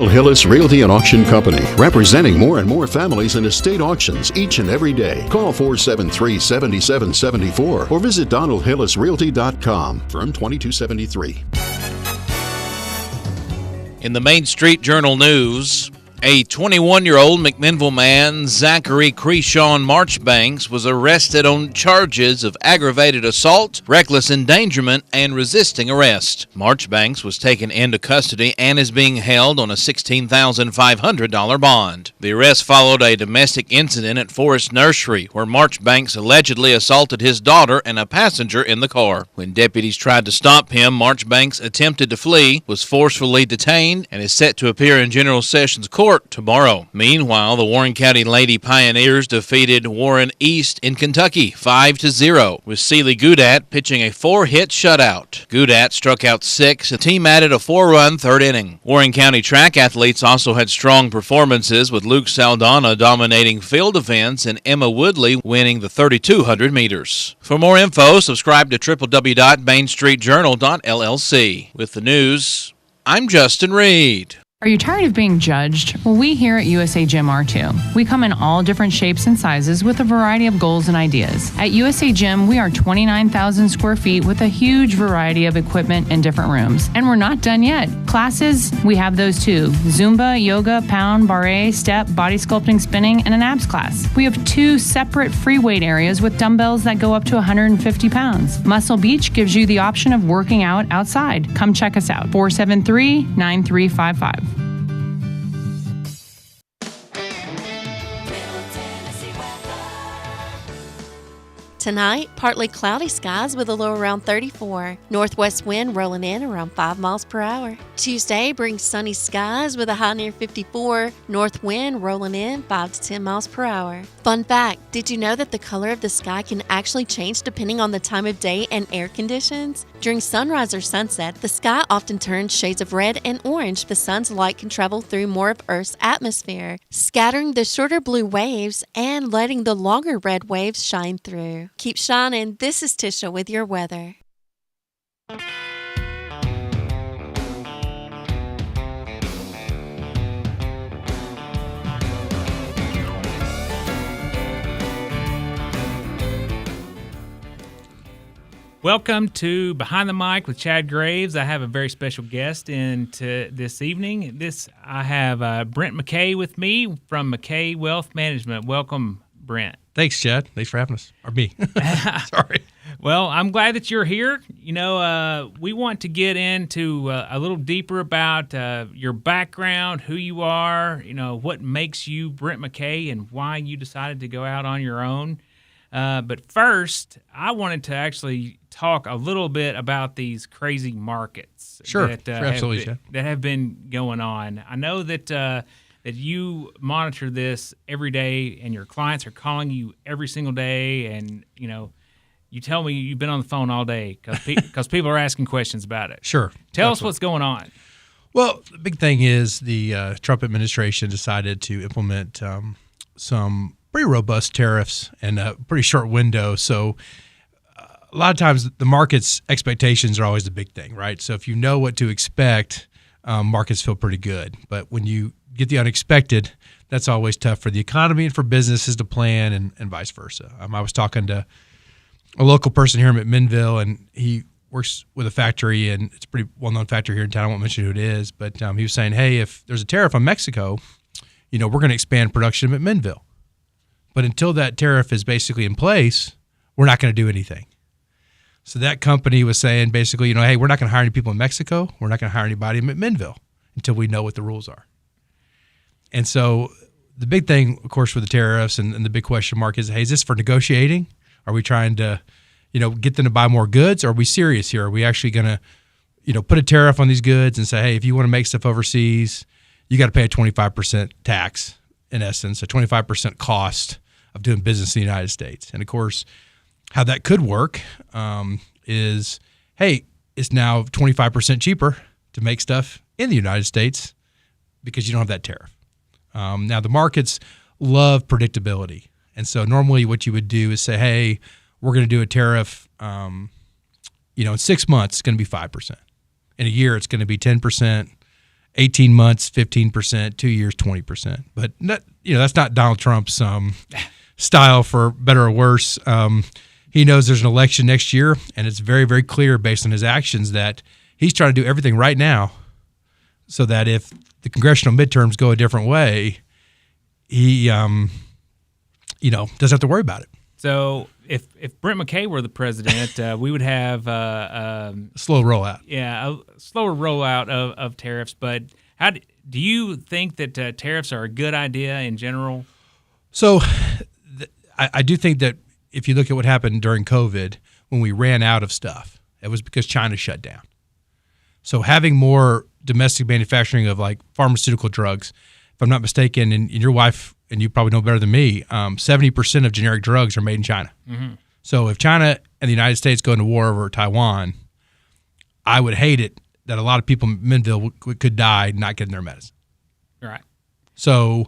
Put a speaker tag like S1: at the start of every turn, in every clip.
S1: Hillis Realty and Auction Company, representing more and more families in estate auctions each and every day. Call 473-7774 or visit DonaldHillisRealty.com. Firm 2273.
S2: In the Main Street Journal news, a 21-year-old McMinnville man, Zachary Creshawn Marchbanks, was arrested on charges of aggravated assault, reckless endangerment, and resisting arrest. Marchbanks was taken into custody and is being held on a $16,500 bond. The arrest followed a domestic incident at Forest Nursery, where Marchbanks allegedly assaulted his daughter and a passenger in the car. When deputies tried to stop him, Marchbanks attempted to flee, was forcefully detained, and is set to appear in General Sessions Court tomorrow. Meanwhile, the Warren County Lady Pioneers defeated Warren East in Kentucky 5-0, with Sealy Goudat pitching a 4-hit shutout. Goudat struck out 6. The team added a 4-run third inning. Warren County track athletes also had strong performances, with Luke Saldana dominating field events and Emma Woodley winning the 3,200 meters. For more info, subscribe to www.mainstreetjournal.llc. With the news, I'm Justin Reed.
S3: Are you tired of being judged? Well, we here at USA Gym are too. We come in all different shapes and sizes with a variety of goals and ideas. At USA Gym, we are 29,000 square feet with a huge variety of equipment in different rooms. And we're not done yet. Classes, we have those too. Zumba, yoga, pound, barre, step, body sculpting, spinning, and an abs class. We have 2 separate free weight areas with dumbbells that go up to 150 pounds. Muscle Beach gives you the option of working out outside. Come check us out. 473-9355.
S4: Tonight, partly cloudy skies with a low around 34. Northwest wind rolling in around 5 miles per hour. Tuesday brings sunny skies with a high near 54. North wind rolling in 5 to 10 miles per hour. Fun fact, did you know that the color of the sky can actually change depending on the time of day and air conditions? During sunrise or sunset, the sky often turns shades of red and orange. The sun's light can travel through more of Earth's atmosphere, scattering the shorter blue waves and letting the longer red waves shine through. Keep shining. This is Tisha with your weather.
S5: Welcome to Behind the Mic with Chad Graves. I have a very special guest this evening. I have Brent Mckay with me from Mckay Wealth Management. Welcome, Brent.
S6: Thanks, Chad. Thanks for having us. Or me. Sorry.
S5: Well, I'm glad that you're here. You know, we want to get into a little deeper about your background, who you are, you know, what makes you Brent Mckay and why you decided to go out on your own. But first, I wanted to actually talk a little bit about these crazy markets.
S6: Sure,
S5: that have been going on. I know that that you monitor this every day, and your clients are calling you every single day, and you know, you tell me you've been on the phone all day because people are asking questions about it.
S6: Sure.
S5: Tell us what's going on.
S6: Well, the big thing is the Trump administration decided to implement some pretty robust tariffs in a pretty short window. So a lot of times the market's expectations are always the big thing, right? So if you know what to expect, markets feel pretty good. But when you get the unexpected, that's always tough for the economy and for businesses to plan and vice versa. I was talking to a local person here in McMinnville, and he works with a factory, and it's a pretty well-known factory here in town. I won't mention who it is, but he was saying, hey, if there's a tariff on Mexico, you know, we're going to expand production at McMinnville. But until that tariff is basically in place, we're not going to do anything. So that company was saying basically, you know, hey, we're not going to hire any people in Mexico. We're not going to hire anybody in McMinnville until we know what the rules are. And so the big thing, of course, with the tariffs and the big question mark is, hey, is this for negotiating? Are we trying to, you know, get them to buy more goods? Or are we serious here? Are we actually going to, you know, put a tariff on these goods and say, hey, if you want to make stuff overseas, you got to pay a 25% tax, in essence, a 25% cost of doing business in the United States. And of course, how that could work is, hey, it's now 25% cheaper to make stuff in the United States because you don't have that tariff. Now, the markets love predictability. And so normally what you would do is say, hey, we're going to do a tariff, you know, in 6 months, it's going to be 5%. In a year, it's going to be 10%, 18 months, 15%, 2 years, 20%. But that's not Donald Trump's style, for better or worse. He knows there's an election next year, and it's very, very clear based on his actions that he's trying to do everything right now so that if the congressional midterms go a different way, he doesn't have to worry about it.
S5: So if Brent Mckay were the president, we would have
S6: slow rollout.
S5: Yeah, a slower rollout of tariffs. But how do you think that tariffs are a good idea in general?
S6: So I do think that if you look at what happened during COVID, when we ran out of stuff, it was because China shut down. So having more domestic manufacturing of like pharmaceutical drugs, if I'm not mistaken, and your wife, and you probably know better than me, 70% of generic drugs are made in China. Mm-hmm. So if China and the United States go into war over Taiwan, I would hate it that a lot of people in Minville could die not getting their medicine.
S5: Right.
S6: So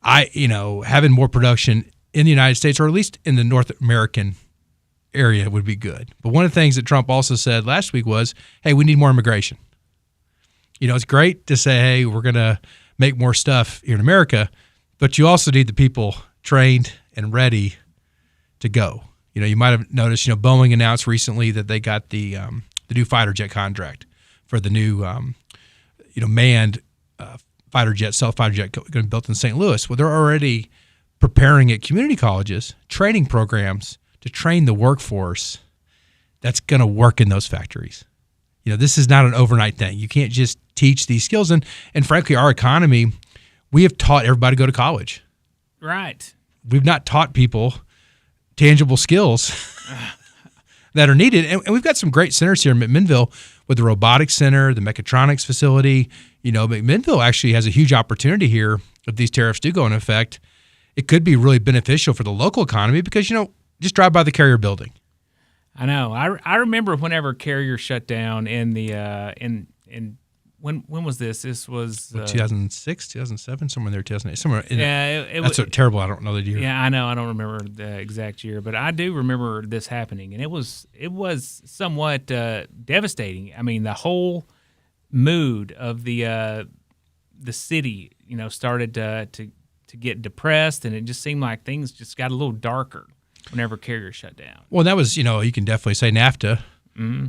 S6: having more production in the United States, or at least in the North American area, would be good. But one of the things that Trump also said last week was, hey, we need more immigration. It's great to say, hey, we're going to make more stuff here in America, but you also need the people trained and ready to go. You might have noticed, Boeing announced recently that they got the new fighter jet contract for the new, manned fighter jet, stealth fighter jet going to be built in St. Louis. Well, they're already preparing at community colleges training programs to train the workforce that's going to work in those factories. This is not an overnight thing. You can't just teach these skills. And frankly, our economy, we have taught everybody to go to college.
S5: Right.
S6: We've not taught people tangible skills that are needed. And we've got some great centers here in McMinnville with the robotics center, the mechatronics facility. McMinnville actually has a huge opportunity here if these tariffs do go into effect. It could be really beneficial for the local economy because, just drive by the Carrier building.
S5: I know. I remember whenever Carrier shut down in the when was this? This was
S6: 2006, 2007, somewhere in there, 2008, somewhere.
S5: That's
S6: terrible. I don't know the year.
S5: Yeah, I know. I don't remember the exact year, but I do remember this happening, and it was somewhat devastating. I mean, the whole mood of the city, started to get depressed, and it just seemed like things just got a little darker whenever Carrier shut down.
S6: Well, that was, you can definitely say NAFTA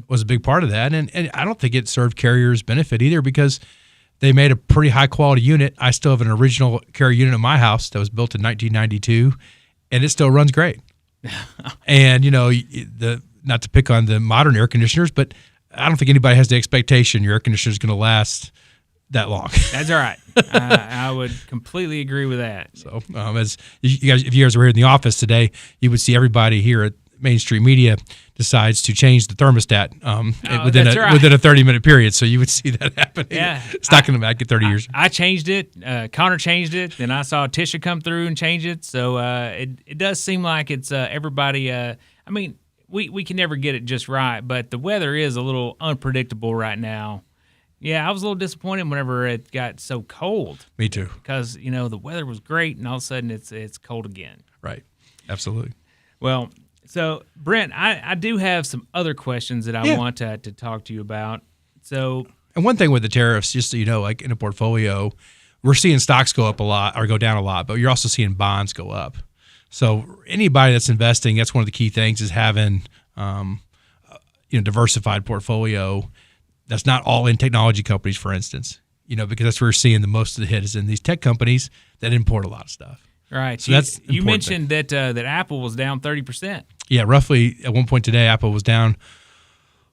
S6: was a big part of that. And I don't think it served Carrier's benefit either because they made a pretty high-quality unit. I still have an original Carrier unit in my house that was built in 1992, and it still runs great. And, not to pick on the modern air conditioners, but I don't think anybody has the expectation your air conditioner is going to last that long.
S5: That's all right. I would completely agree with that.
S6: So, as you guys, if you guys were here in the office today, you would see everybody here at Main Street Media decides to change the thermostat within a 30-minute period. So you would see that happening.
S5: Yeah,
S6: it's not going to back in 30 years.
S5: I changed it. Connor changed it. Then I saw Tisha come through and change it. So it does seem like it's everybody. I mean, we can never get it just right, but the weather is a little unpredictable right now. Yeah, I was a little disappointed whenever it got so cold.
S6: Me too.
S5: Because, the weather was great, and all of a sudden it's cold again.
S6: Right. Absolutely.
S5: Well, so, Brent, I do have some other questions that I want to talk to you about. So,
S6: and one thing with the tariffs, just so you know, like in a portfolio, we're seeing stocks go up a lot or go down a lot, but you're also seeing bonds go up. So anybody that's investing, that's one of the key things is having diversified portfolio. That's not all in technology companies, for instance, because that's where we're seeing the most of the hit is in these tech companies that import a lot of stuff.
S5: Right.
S6: So that's
S5: you mentioned that Apple was down 30%.
S6: Yeah, roughly at one point today, Apple was down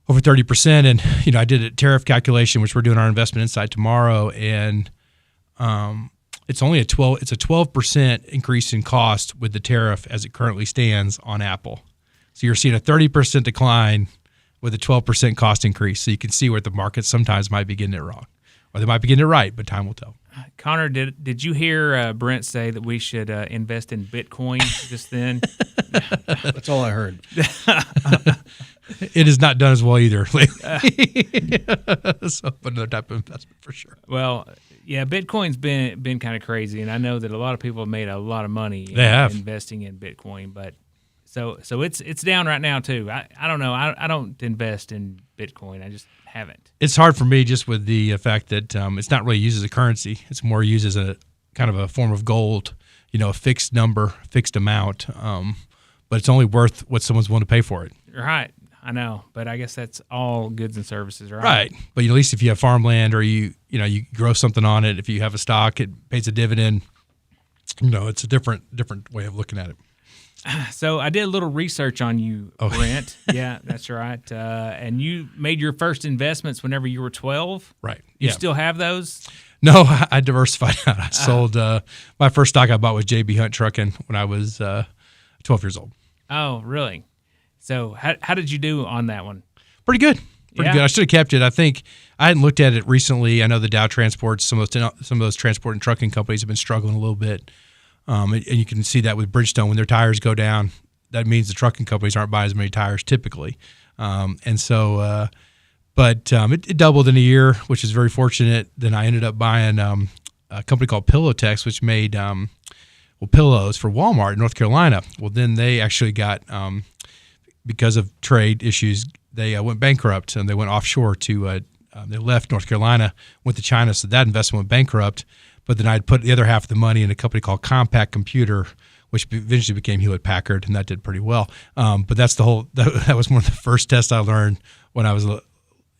S6: over 30%. And, I did a tariff calculation, which we're doing our investment insight tomorrow. And it's only a 12% increase in cost with the tariff as it currently stands on Apple. So you're seeing a 30% decline with a 12% cost increase. So you can see where the market sometimes might be getting it wrong. Or they might be getting it right, but time will tell.
S5: Connor, did you hear Brent say that we should invest in Bitcoin just then?
S7: That's all I heard.
S6: It is not done as well either lately. So another type of investment for sure.
S5: Well, yeah, Bitcoin's been kind of crazy, and I know that a lot of people have made a lot of money investing in Bitcoin, but So it's down right now too. I don't know. I don't invest in Bitcoin. I just haven't.
S6: It's hard for me just with the fact that it's not really used as a currency. It's more used as a kind of a form of gold, a fixed number, fixed amount. But it's only worth what someone's willing to pay for it.
S5: Right. I know. But I guess that's all goods and services, right?
S6: Right. But at least if you have farmland or you grow something on it, if you have a stock, it pays a dividend. It's a different way of looking at it.
S5: So I did a little research on you, Brent. Yeah, that's right. And you made your first investments whenever you were 12.
S6: Right.
S5: You still have those?
S6: No, I diversified out. I sold my first stock I bought was JB Hunt Trucking when I was 12 years old.
S5: Oh, really? So how did you do on that one?
S6: Pretty good. Pretty good. I should have kept it. I think I hadn't looked at it recently. I know the Dow Transports, some of those transport and trucking companies have been struggling a little bit. And you can see that with Bridgestone. When their tires go down, that means the trucking companies aren't buying as many tires typically. But it doubled in a year, which is very fortunate. Then I ended up buying a company called Pillowtex, which made pillows for Walmart in North Carolina. Well, then they actually got, because of trade issues, they went bankrupt and they went offshore to, they left North Carolina, went to China. So that investment went bankrupt. But then I'd put the other half of the money in a company called Compact Computer, which eventually became Hewlett-Packard, and that did pretty well. But that's that was one of the first tests I learned when I was a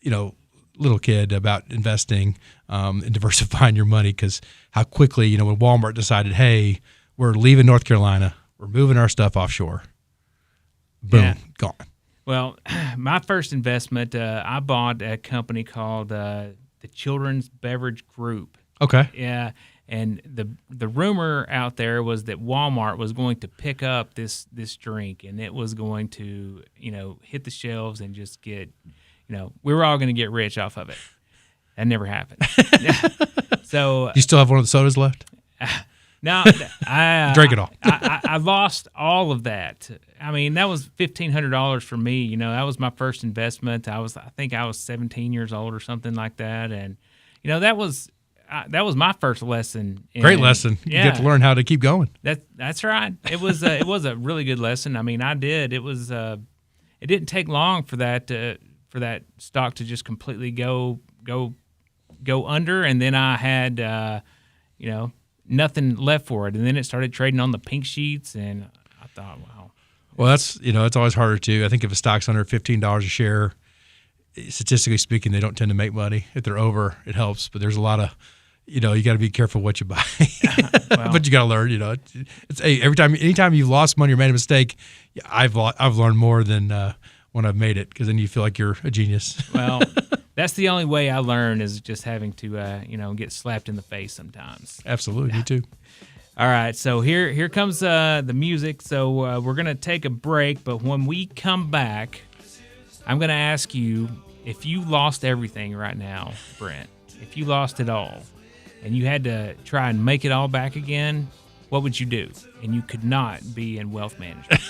S6: little kid about investing and diversifying your money, because how quickly, when Walmart decided, hey, we're leaving North Carolina, we're moving our stuff offshore, boom, gone. Well,
S5: my first investment, I bought a company called the Children's Beverage Group.
S6: Okay.
S5: Yeah, and the rumor out there was that Walmart was going to pick up this drink, and it was going to hit the shelves and just get we were all going to get rich off of it. That never happened. So
S6: you still have one of the sodas left?
S5: No, I
S6: drank it all.
S5: I lost all of that. I mean, that was $1,500 for me. That was my first investment. I think I was 17 years old or something like that, and that was my first lesson.
S6: Great lesson. You get to learn how to keep going.
S5: That's right. It was a really good lesson. I mean, I did. It was it didn't take long for that stock to just completely go under, and then I had nothing left for it, and then it started trading on the pink sheets, and I thought, wow.
S6: Well, that's it's always harder too. I think if a stock's under $15 a share, statistically speaking, they don't tend to make money. If they're over, it helps, but there's a lot of you got to be careful what you buy. Well, but you got to learn. It's anytime you've lost money or made a mistake, I've learned more than when I've made it, because then you feel like you're a genius.
S5: Well, that's the only way I learn, is just having to get slapped in the face sometimes.
S6: Absolutely, me too.
S5: All right, so here comes the music. So we're gonna take a break, but when we come back, I'm gonna ask you, if you lost everything right now, Brent, if you lost it all, and you had to try and make it all back again, what would you do? And you could not be in wealth management.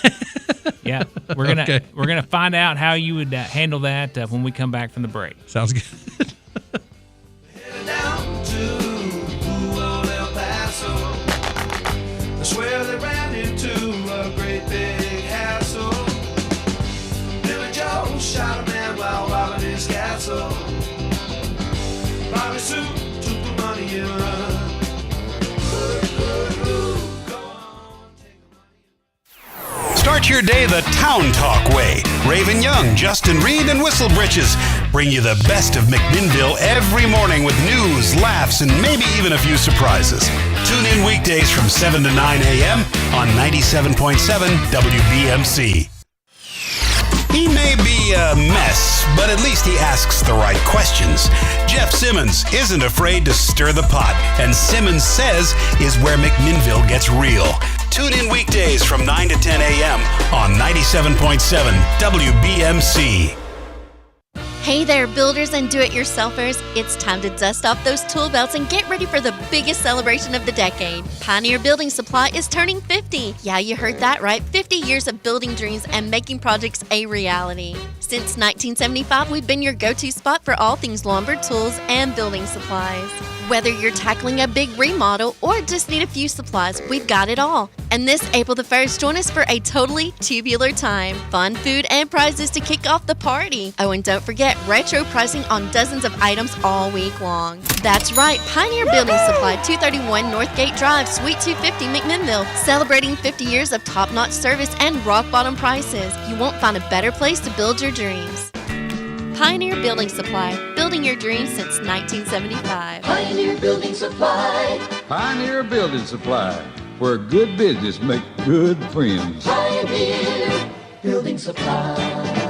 S5: Yeah, we're gonna find out how you would handle that when we come back from the break.
S6: Sounds good.
S8: Down to El Paso. I swear they ran into a great big hassle. Billy Joe shot a man while robbing his castle. Bobby Sue took the money and run.
S9: Start your day the Town Talk way. Raven Young, Justin Reed, and Whistle Britches bring you the best of McMinnville every morning with news, laughs, and maybe even a few surprises. Tune in weekdays from 7 to 9 a.m. on 97.7 WBMC. He may be a mess, but at least he asks the right questions. Jeff Simmons isn't afraid to stir the pot, and Simmons Says is where McMinnville gets real. Tune in weekdays from 9 to 10 a.m. on 97.7 WBMC.
S4: Hey there, builders and do-it-yourselfers. It's time to dust off those tool belts and get ready for the biggest celebration of the decade. Pioneer Building Supply is turning 50. Yeah, you heard that right. 50 years of building dreams and making projects a reality. Since 1975, we've been your go-to spot for all things lumber, tools, and building supplies. Whether you're tackling a big remodel or just need a few supplies, we've got it all. And this April the 1st, join us for a totally tubular time. Fun food and prizes to kick off the party. Oh, and don't forget retro pricing on dozens of items all week long. That's right, Pioneer Building Supply, 231 Northgate Drive, Suite 250, McMinnville. Celebrating 50 years of top-notch service and rock-bottom prices. You won't find a better place to build your dreams. Pioneer Building Supply, building your dreams since 1975.
S10: Pioneer Building Supply.
S11: Pioneer Building Supply, where good business make good friends.
S10: Pioneer Building Supply.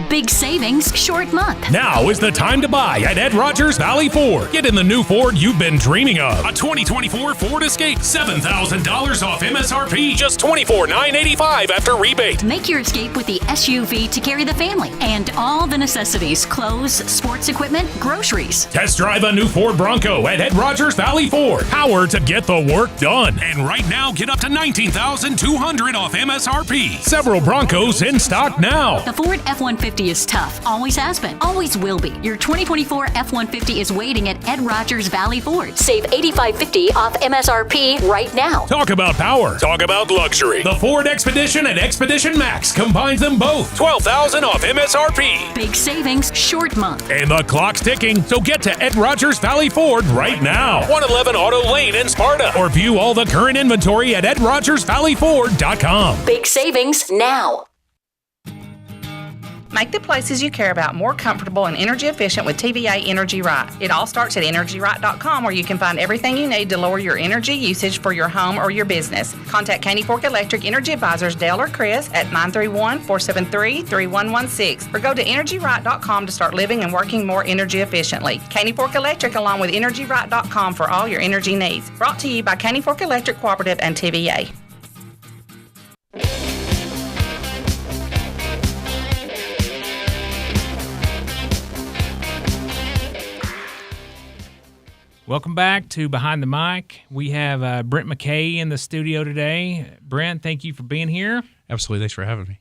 S12: Big savings, short month.
S13: Now is the time to buy at Ed Rogers Valley Ford. Get in the new Ford you've been dreaming of. A 2024 Ford Escape, $7,000 off MSRP, just $24,985 after rebate.
S12: Make your escape with the SUV to carry the family and all the necessities, clothes, sports equipment, groceries.
S13: Test drive a new Ford Bronco at Ed Rogers Valley Ford. Power to get the work done. And right now, get up to $19,200 off MSRP. Several Broncos in stock now.
S12: The Ford F-150 is tough, always has been, always will be. Your 2024 F-150 is waiting at Ed Rogers Valley Ford. Save $8,550 off MSRP right now.
S13: Talk about power. Talk about luxury. The Ford Expedition and Expedition Max combines them both. $12,000 off MSRP.
S12: Big savings, short month.
S13: And the clock's ticking, so get to Ed Rogers Valley Ford right now. 111 Auto Lane in Sparta. Or view all the current inventory at EdRogersValleyFord.com.
S12: Big savings now.
S14: Make the places you care about more comfortable and energy efficient with TVA Energy Right. It all starts at EnergyRight.com, where you can find everything you need to lower your energy usage for your home or your business. Contact Caney Fork Electric Energy Advisors Dale or Chris at 931-473-3116 or go to EnergyRight.com to start living and working more energy efficiently. Caney Fork Electric along with EnergyRight.com for all your energy needs. Brought to you by Caney Fork Electric Cooperative and TVA.
S5: Welcome back to Behind the Mic. We have Brent Mckay in the studio today. Brent, thank you for being here.
S6: Absolutely. Thanks for having me.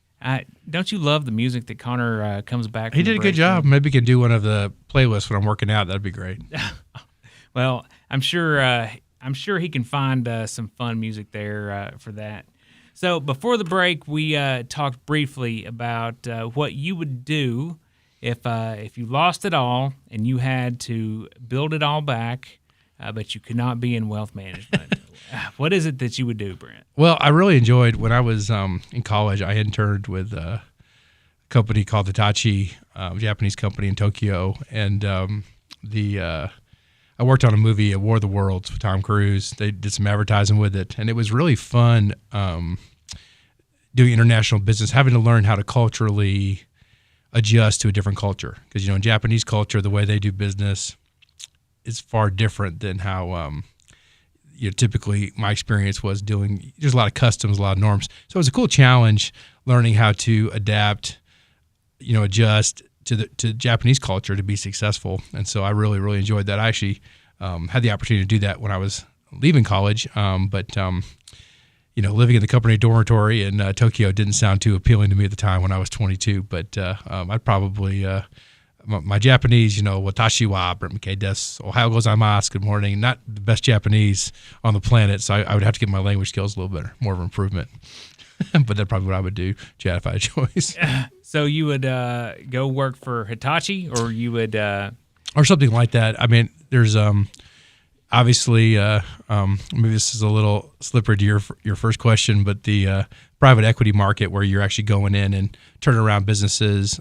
S5: Don't you love the music that Connor comes back from?
S6: He did a good job. Maybe we can do one of the playlists when I'm working out. That'd be great.
S5: Well, I'm sure he can find some fun music there for that. So before the break, we talked briefly about what you would do if you lost it all and you had to build it all back, but you could not be in wealth management. What is it that you would do, Brent?
S6: Well, I really enjoyed when I was in college. I interned with a company called Hitachi, Japanese company in Tokyo, and I worked on a movie, War of the Worlds, with Tom Cruise. They did some advertising with it, and it was really fun doing international business, having to learn how to culturally adjust to a different culture. Because, in Japanese culture, the way they do business is far different than how typically my experience was dealing. There's a lot of customs, a lot of norms. So it was a cool challenge learning how to adapt, adjust to Japanese culture to be successful. And so I really, really enjoyed that. I actually had the opportunity to do that when I was leaving college. But living in the company dormitory in Tokyo didn't sound too appealing to me at the time when I was 22. But I'd probably my Japanese, watashi wa Brent Mckay desu, ohayo gozaimasu, good morning, not the best Japanese on the planet. So I would have to get my language skills a little better, more of an improvement. But that's probably what I would do, Chad, if I had a choice.
S5: So you would go work for Hitachi, or you would...
S6: Or something like that. I mean, there's... Obviously, maybe this is a little slippery to your first question, but the private equity market where you're actually going in and turning around businesses,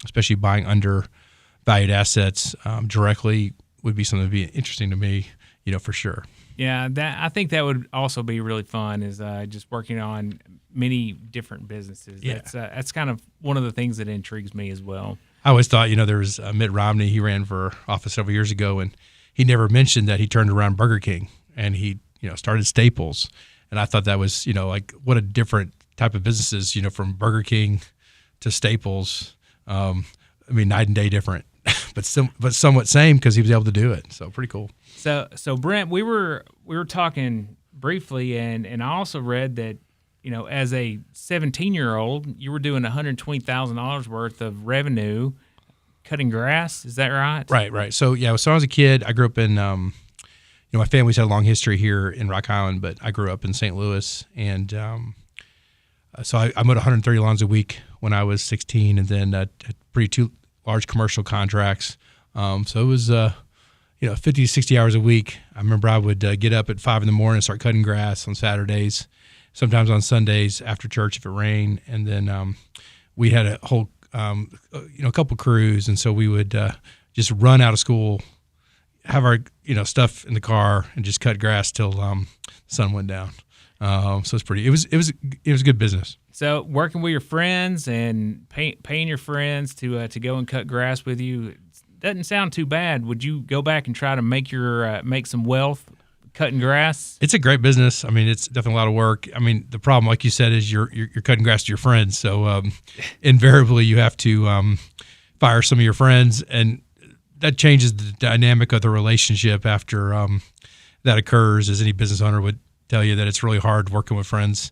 S6: especially buying undervalued assets directly, would be something that would be interesting to me, for sure.
S5: Yeah, I think that would also be really fun, is just working on many different businesses.
S6: Yeah.
S5: That's kind of one of the things that intrigues me as well.
S6: I always thought, there was Mitt Romney. He ran for office several years ago, and he never mentioned that he turned around Burger King and he, started Staples. And I thought that was, like what a different type of businesses, from Burger King to Staples. Night and day different, but somewhat same because he was able to do it. So pretty cool.
S5: So Brent, we were talking briefly, and I also read that, as a 17-year-old, you were doing $120,000 worth of revenue cutting grass. Is that right?
S6: Right. So when I was a kid, I grew up in, my family's had a long history here in Rock Island, but I grew up in St. Louis, and so I mowed 130 lawns a week when I was 16, and then had two large commercial contracts. So it was 50 to 60 hours a week. I remember I would get up at 5 in the morning and start cutting grass on Saturdays, sometimes on Sundays after church if it rained, and then we had a whole a couple crews, and so we would just run out of school, have our stuff in the car, and just cut grass till the sun went down. So it was good business.
S5: So working with your friends and paying your friends to go and cut grass with you doesn't sound too bad. Would you go back and try to make some wealth cutting grass?
S6: It's a great business. I mean, it's definitely a lot of work. I mean, the problem, like you said, is you're cutting grass to your friends. So invariably, you have to fire some of your friends, and that changes the dynamic of the relationship after that occurs. As any business owner would tell you, that it's really hard working with friends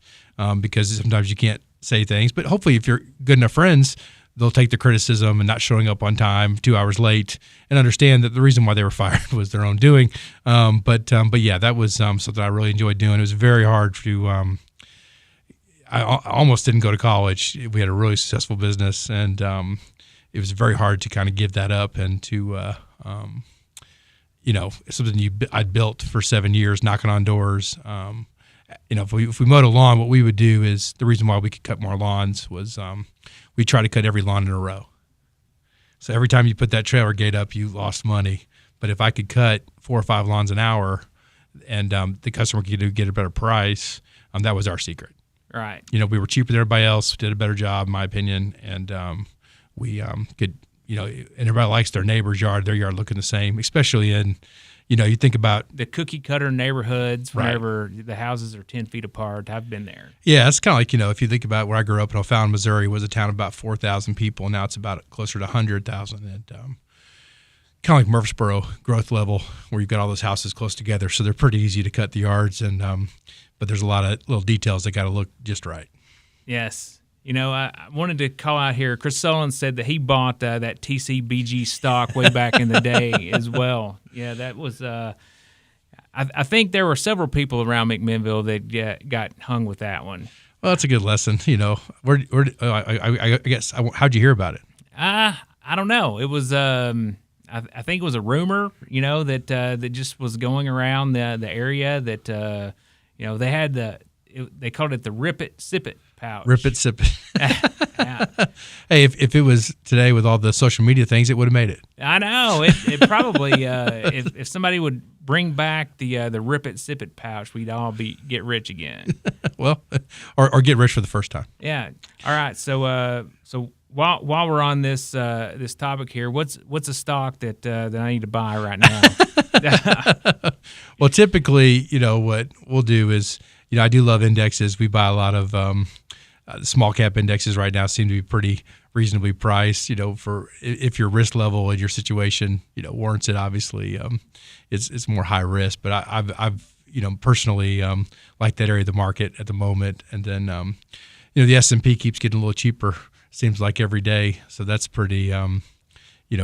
S6: because sometimes you can't say things. But hopefully, if you're good enough friends, they'll take the criticism and not showing up on time, 2 hours late, and understand that the reason why they were fired was their own doing. But yeah, that was something I really enjoyed doing. It was very hard to. I almost didn't go to college. We had a really successful business, and it was very hard to kind of give that up and to. Something I'd built for 7 years, knocking on doors. If we mowed a lawn, what we would do is the reason why we could cut more lawns was we try to cut every lawn in a row. So every time you put that trailer gate up, you lost money. But if I could cut 4 or 5 lawns an hour, and the customer could get a better price, that was our secret.
S5: Right.
S6: We were cheaper than everybody else, did a better job, in my opinion, and we could. And everybody likes their neighbor's yard, their yard looking the same, especially in, you think about
S5: the cookie cutter neighborhoods whenever the houses are 10 feet apart. I've been there.
S6: Yeah, it's kind of like, if you think about where I grew up in O'Fallon, Missouri, was a town of about 4,000 people. Now it's about closer to 100,000. And kind of like Murfreesboro growth level, where you've got all those houses close together. So they're pretty easy to cut the yards. And but there's a lot of little details that got to look just right.
S5: Yes. I wanted to call out here. Chris Sullivan said that he bought that TCBG stock way back in the day as well. Yeah, that was. I think there were several people around McMinnville that got hung with that one.
S6: Well, that's a good lesson. I guess. How'd you hear about it?
S5: I don't know. It was. I think it was a rumor. That just was going around the area that. They had they called it the Rip It, Sip It pouch.
S6: Rip it, sip it. Hey, if it was today with all the social media things, it would have made it.
S5: I know. It probably, if somebody would bring back the Rip It, Sip It pouch, we'd all get rich again.
S6: Well, or get rich for the first time.
S5: Yeah. All right. So while we're on this topic here, what's a stock that I need to buy right now?
S6: Well, typically, what we'll do is, I do love indexes. We buy a lot of small cap indexes right now. Seem to be pretty reasonably priced. For if your risk level and your situation, warrants it. Obviously, it's more high risk. But I've personally like that area of the market at the moment. And then the S&P keeps getting a little cheaper. Seems like every day. So that's pretty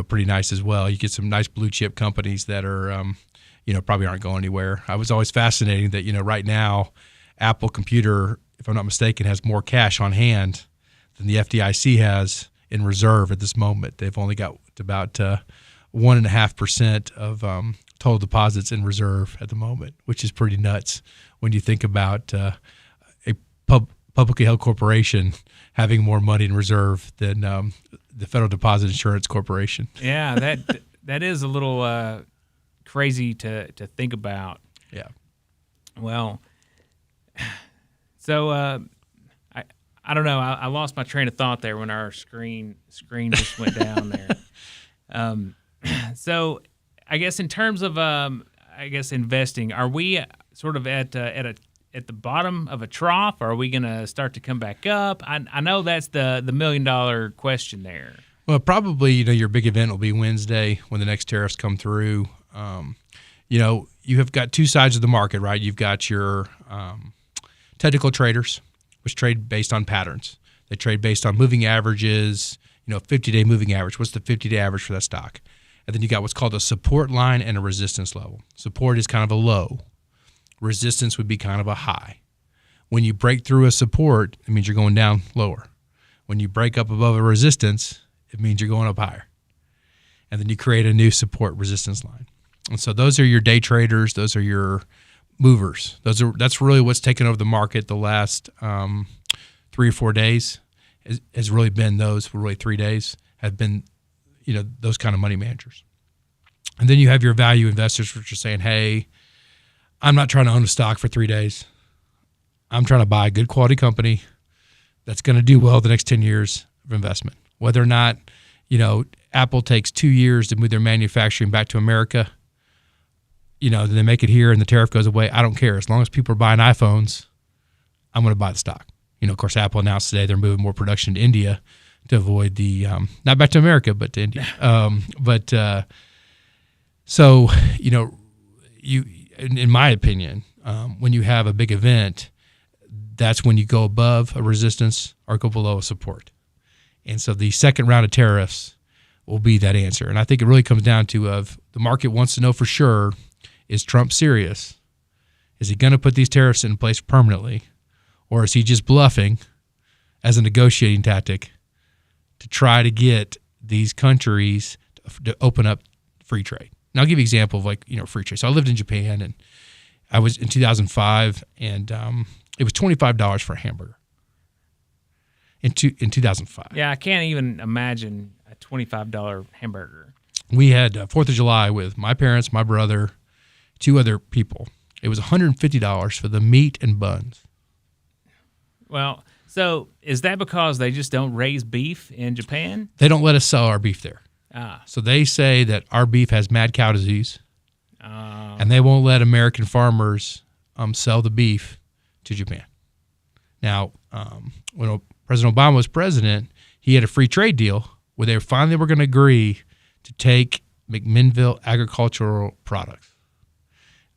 S6: pretty nice as well. You get some nice blue chip companies that are probably aren't going anywhere. I was always fascinated that right now, Apple Computer, if I'm not mistaken, has more cash on hand than the FDIC has in reserve at this moment. They've only got about 1.5% of total deposits in reserve at the moment, which is pretty nuts when you think about a publicly held corporation having more money in reserve than the Federal Deposit Insurance Corporation.
S5: Yeah, that is a little crazy to think about.
S6: Yeah.
S5: Well, so I don't know. I lost my train of thought there when our screen just went down there. So I guess in terms of investing, are we sort of at the bottom of a trough? Or are we going to start to come back up? I know that's the $1 million question there.
S6: Well, probably your big event will be Wednesday when the next tariffs come through. You have got two sides of the market, right? You've got your technical traders, which trade based on patterns. They trade based on moving averages, 50-day moving average. What's the 50-day average for that stock? And then you got what's called a support line and a resistance level. Support is kind of a low. Resistance would be kind of a high. When you break through a support, it means you're going down lower. When you break up above a resistance, it means you're going up higher. And then you create a new support resistance line. And so those are your day traders. Those are your movers. That's really what's taken over the market the last 3 or 4 days. Has really been those for really 3 days have been, those kind of money managers. And then you have your value investors, which are saying, hey, I'm not trying to own a stock for 3 days. I'm trying to buy a good quality company that's going to do well the next 10 years of investment. Whether or not, Apple takes 2 years to move their manufacturing back to America, then they make it here and the tariff goes away. I don't care. As long as people are buying iPhones, I'm going to buy the stock. Of course, Apple announced today they're moving more production to India to avoid the, not back to America, but to India. So, in my opinion, when you have a big event, that's when you go above a resistance or go below a support. And so the second round of tariffs will be that answer. And I think it really comes down to the market wants to know for sure, is Trump serious? Is he going to put these tariffs in place permanently? Or is he just bluffing as a negotiating tactic to try to get these countries to open up free trade? And I'll give you an example of free trade. So I lived in Japan, and I was in 2005, and it was $25 for a hamburger in 2005.
S5: Yeah, I can't even imagine a $25 hamburger.
S6: We had 4th of July with my parents, my brother, 2 other people. It was $150 for the meat and buns.
S5: Well, so is that because they just don't raise beef in Japan?
S6: They don't let us sell our beef there. So they say that our beef has mad cow disease, and they won't let American farmers sell the beef to Japan. Now, when President Obama was president, he had a free trade deal where they finally were going to agree to take McMinnville agricultural products.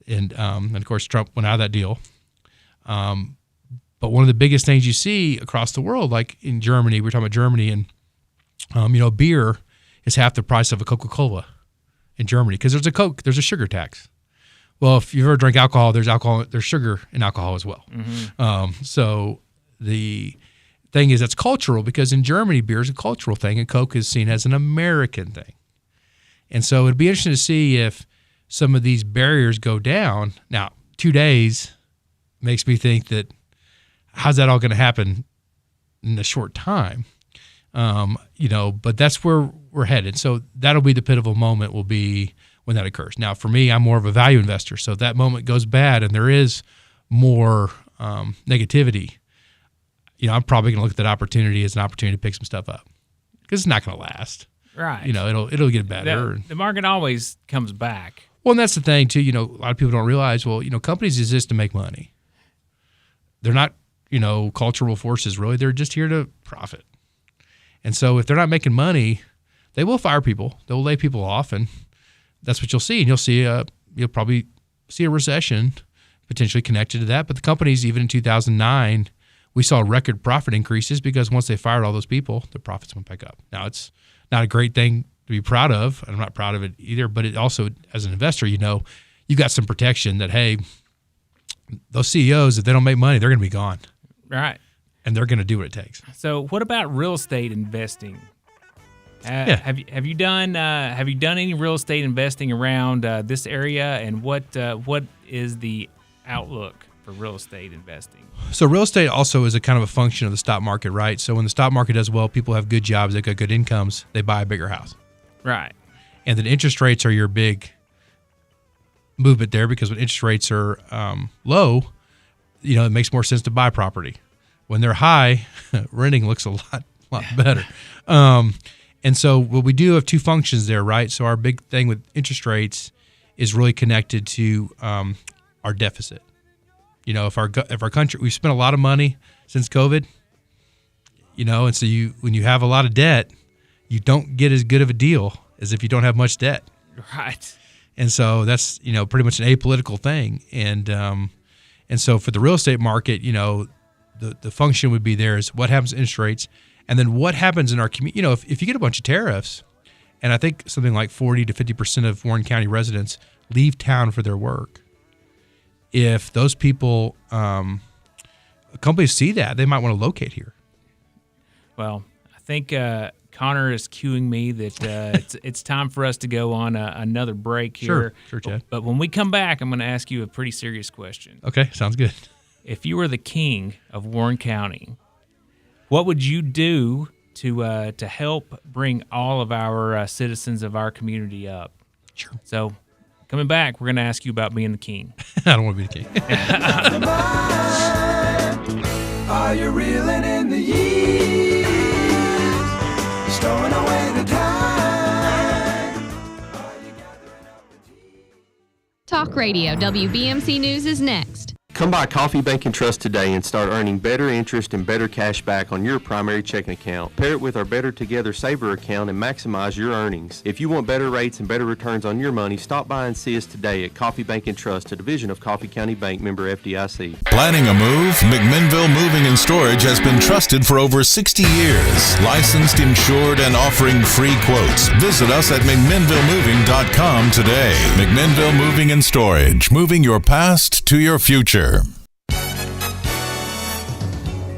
S6: And of course, Trump went out of that deal. But one of the biggest things you see across the world, like in Germany, we're talking about Germany, and beer is half the price of a Coca-Cola in Germany because there's a sugar tax. Well, if you ever drink alcohol, there's sugar in alcohol as well. Mm-hmm. So the thing is that's cultural because in Germany, beer is a cultural thing and Coke is seen as an American thing. And so it'd be interesting to see if some of these barriers go down. Now, 2 days makes me think that how's that all going to happen in a short time? But that's where we're headed. So that'll be the pivotal moment will be when that occurs. Now, for me, I'm more of a value investor. So if that moment goes bad and there is more negativity, I'm probably going to look at that opportunity as an opportunity to pick some stuff up because it's not going to last.
S5: Right.
S6: It'll get better.
S5: The market always comes back.
S6: Well, and that's the thing too. A lot of people don't realize. Well, companies exist to make money. They're not, cultural forces really. They're just here to profit. And so if they're not making money, they will fire people. They'll lay people off, and that's what you'll see. And you'll probably see a recession potentially connected to that. But the companies, even in 2009, we saw record profit increases because once they fired all those people, the profits went back up. Now, it's not a great thing to be proud of. I'm not proud of it either. But it also, as an investor, you've got some protection that, hey, those CEOs, if they don't make money, they're going to be gone.
S5: Right.
S6: And they're going to do what it takes.
S5: So, what about real estate investing? Have you done any real estate investing around this area, and what is the outlook for real estate investing?
S6: So, real estate also is a kind of a function of the stock market, right? So, when the stock market does well, people have good jobs, they got good incomes, they buy a bigger house,
S5: right? And
S6: then interest rates are your big movement there because when interest rates are low, it makes more sense to buy property. When they're high, renting looks a lot better. And so what we do have 2 functions there, right? So our big thing with interest rates is really connected to our deficit. If our country, we've spent a lot of money since COVID, and so when you have a lot of debt, you don't get as good of a deal as if you don't have much debt.
S5: Right.
S6: And so that's, pretty much an apolitical thing. And so for the real estate market, the function would be there is what happens to interest rates And then what happens in our community? If you get a bunch of tariffs, and I think something like 40 to 50% of Warren County residents leave town for their work. If those people, companies see that, they might want to locate here.
S5: Well, I think Connor is cueing me that it's time for us to go on another break here.
S6: Sure, Chad.
S5: But when we come back, I'm going to ask you a pretty serious question.
S6: Okay, sounds good.
S5: If you were the king of Warren County, what would you do to help bring all of our citizens of our community up?
S6: Sure.
S5: So, coming back, we're going to ask you about being the king.
S6: I don't want to be the king.
S8: Are you reeling in the years? Stowing away the time?
S15: Talk Radio, WBMC News is next.
S16: Come by Coffee Bank and Trust today and start earning better interest and better cash back on your primary checking account. Pair it with our Better Together Saver account and maximize your earnings. If you want better rates and better returns on your money, stop by and see us today at Coffee Bank and Trust, a division of Coffee County Bank, member FDIC.
S17: Planning a move? McMinnville Moving and Storage has been trusted for over 60 years. Licensed, insured, and offering free quotes. Visit us at McMinnvilleMoving.com today. McMinnville Moving and Storage, moving your past to your future.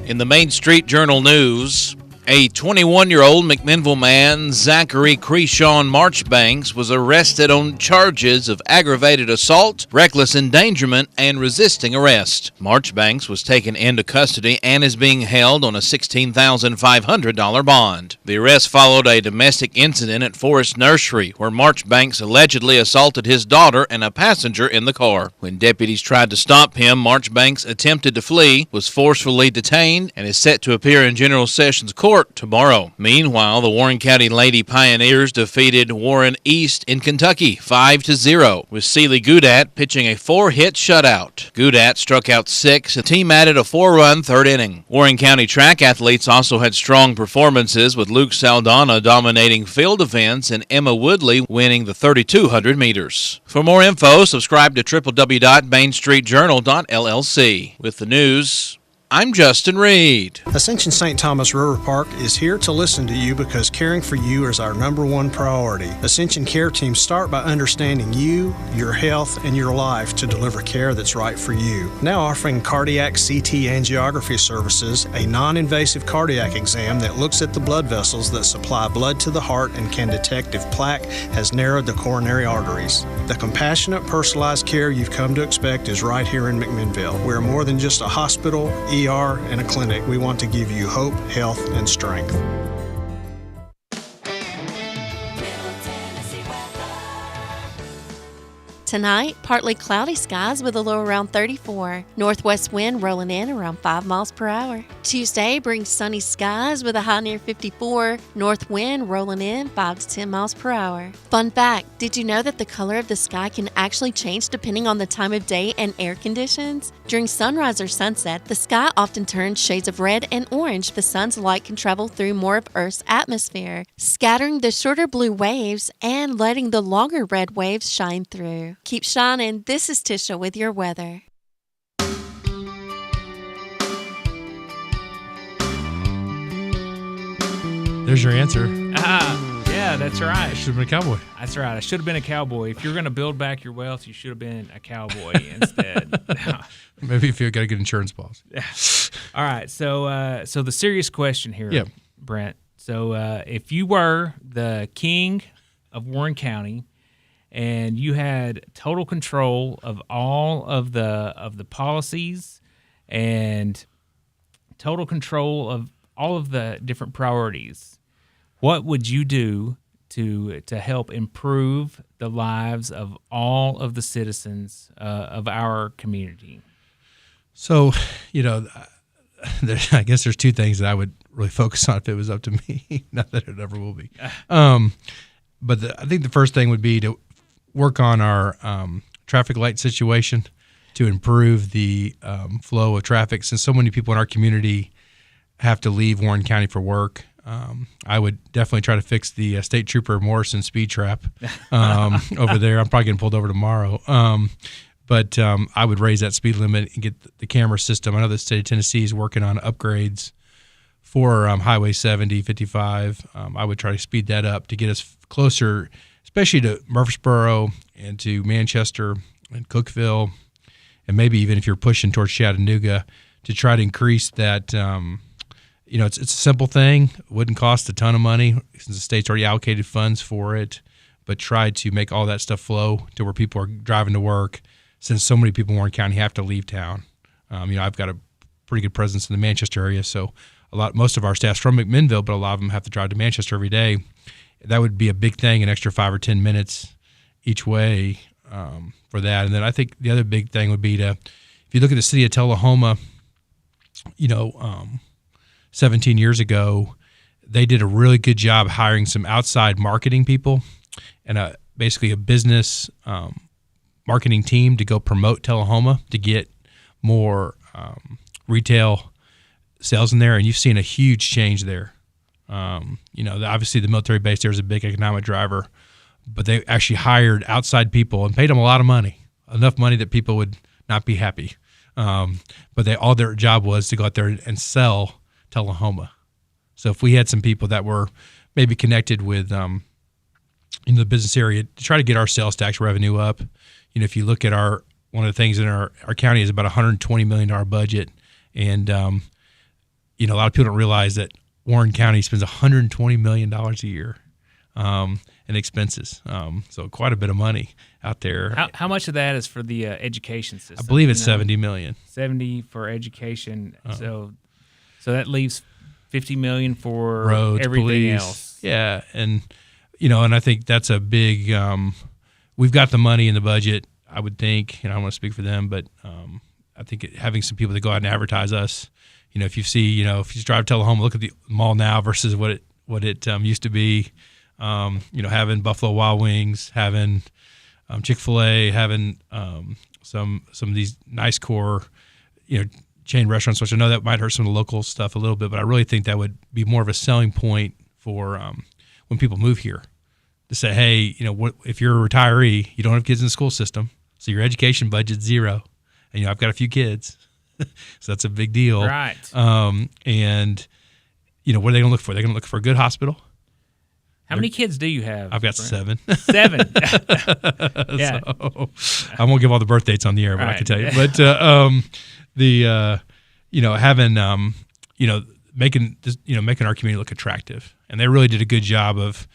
S2: In the Main Street Journal News, a 21-year-old McMinnville man, Zachary Creeshawn Marchbanks, was arrested on charges of aggravated assault, reckless endangerment, and resisting arrest. Marchbanks was taken into custody and is being held on a $16,500 bond. The arrest followed a domestic incident at Forest Nursery, where Marchbanks allegedly assaulted his daughter and a passenger in the car. When deputies tried to stop him, Marchbanks attempted to flee, was forcefully detained, and is set to appear in General Sessions Court tomorrow. Meanwhile, the Warren County Lady Pioneers defeated Warren East in Kentucky 5-0, with Seeley Goudat pitching a 4-hit shutout. Goudat struck out 6, and the team added a 4-run third inning. Warren County track athletes also had strong performances, with Luke Saldana dominating field events and Emma Woodley winning the 3,200 meters. For more info, subscribe to www.mainstreetjournal.llc. With the news, I'm Justin Reed.
S18: Ascension St. Thomas River Park is here to listen to you because caring for you is our #1 priority. Ascension care teams start by understanding you, your health, and your life to deliver care that's right for you. Now offering cardiac CT angiography services, a non-invasive cardiac exam that looks at the blood vessels that supply blood to the heart and can detect if plaque has narrowed the coronary arteries. The compassionate, personalized care you've come to expect is right here in McMinnville. We're more than just a hospital, ER, and a clinic. We want to give you hope, health, and strength.
S4: Tonight, partly cloudy skies with a low around 34. Northwest wind rolling in around 5 miles per hour. Tuesday brings sunny skies with a high near 54. North wind rolling in 5 to 10 miles per hour. Fun fact, did you know that the color of the sky can actually change depending on the time of day and air conditions? During sunrise or sunset, the sky often turns shades of red and orange. The sun's light can travel through more of Earth's atmosphere, scattering the shorter blue waves and letting the longer red waves shine through. Keep shining. This is Tisha with your weather.
S6: There's your answer.
S5: Yeah, that's right.
S6: Should have been a cowboy.
S5: That's right. I should have been a cowboy. If you're going to build back your wealth, you should have been a cowboy instead.
S6: Maybe if you got a good insurance policy.
S5: All right. So the serious question here, Brent. So if you were the king of Warren County, and you had total control of all of the policies and total control of all of the different priorities, what would you do to help improve the lives of all of the citizens of our community?
S6: So, I guess there's two things that I would really focus on if it was up to me. Not that it ever will be. But I think the first thing would be to work on our traffic light situation to improve the flow of traffic. Since so many people in our community have to leave Warren County for work, I would definitely try to fix the State Trooper Morrison speed trap over there. I'm probably getting pulled over tomorrow. But I would raise that speed limit and get the camera system. I know the state of Tennessee is working on upgrades for Highway 70, 55. I would try to speed that up to get us closer, especially to Murfreesboro and to Manchester and Cookeville, and maybe even if you're pushing towards Chattanooga, to try to increase that. It's a simple thing. It wouldn't cost a ton of money since the state's already allocated funds for it, but try to make all that stuff flow to where people are driving to work, since so many people in Warren County have to leave town. I've got a pretty good presence in the Manchester area, so most of our staff's from McMinnville, but a lot of them have to drive to Manchester every day. That would be a big thing, an extra 5 or 10 minutes each way for that. And then I think the other big thing would be if you look at the city of Tullahoma, 17 years ago, they did a really good job hiring some outside marketing people and basically a business marketing team to go promote Tullahoma to get more retail sales in there, and you've seen a huge change there. Obviously the military base there is a big economic driver, but they actually hired outside people and paid them a lot of money, enough money that people would not be happy. But all their job was to go out there and sell Tullahoma. So if we had some people that were maybe connected with in the business area to try to get our sales tax revenue up, if you look at one of the things in our county is about $120 million budget, and a lot of people don't realize that Warren County spends $120 million a year in expenses. So quite a bit of money out there.
S5: How much of that is for the education system?
S6: I believe it's $70 million.
S5: 70 for education. So that leaves $50 million for
S6: roads,
S5: everything
S6: police.
S5: else.
S6: Yeah, and I think that's a big. We've got the money in the budget, I would think, and I don't want to speak for them, but I think having some people that go out and advertise us. If you see, if you drive to Tullahoma, look at the mall now versus what it used to be. Having Buffalo Wild Wings, having Chick-fil-A, having some of these nice core, chain restaurants, which I know that might hurt some of the local stuff a little bit, but I really think that would be more of a selling point for when people move here to say, hey, if you're a retiree, you don't have kids in the school system, so your education budget's zero, and I've got a few kids. So that's a big deal.
S5: Right.
S6: And, what are they going to look for? They're going to look for a good hospital.
S5: How many kids do you have?
S6: I've got
S5: Brent?
S6: 7.
S5: 7. Yeah.
S6: So I won't give all the birth dates on the air, but
S5: All
S6: I
S5: right.
S6: can tell you. But having making our community look attractive, and they really did a good job of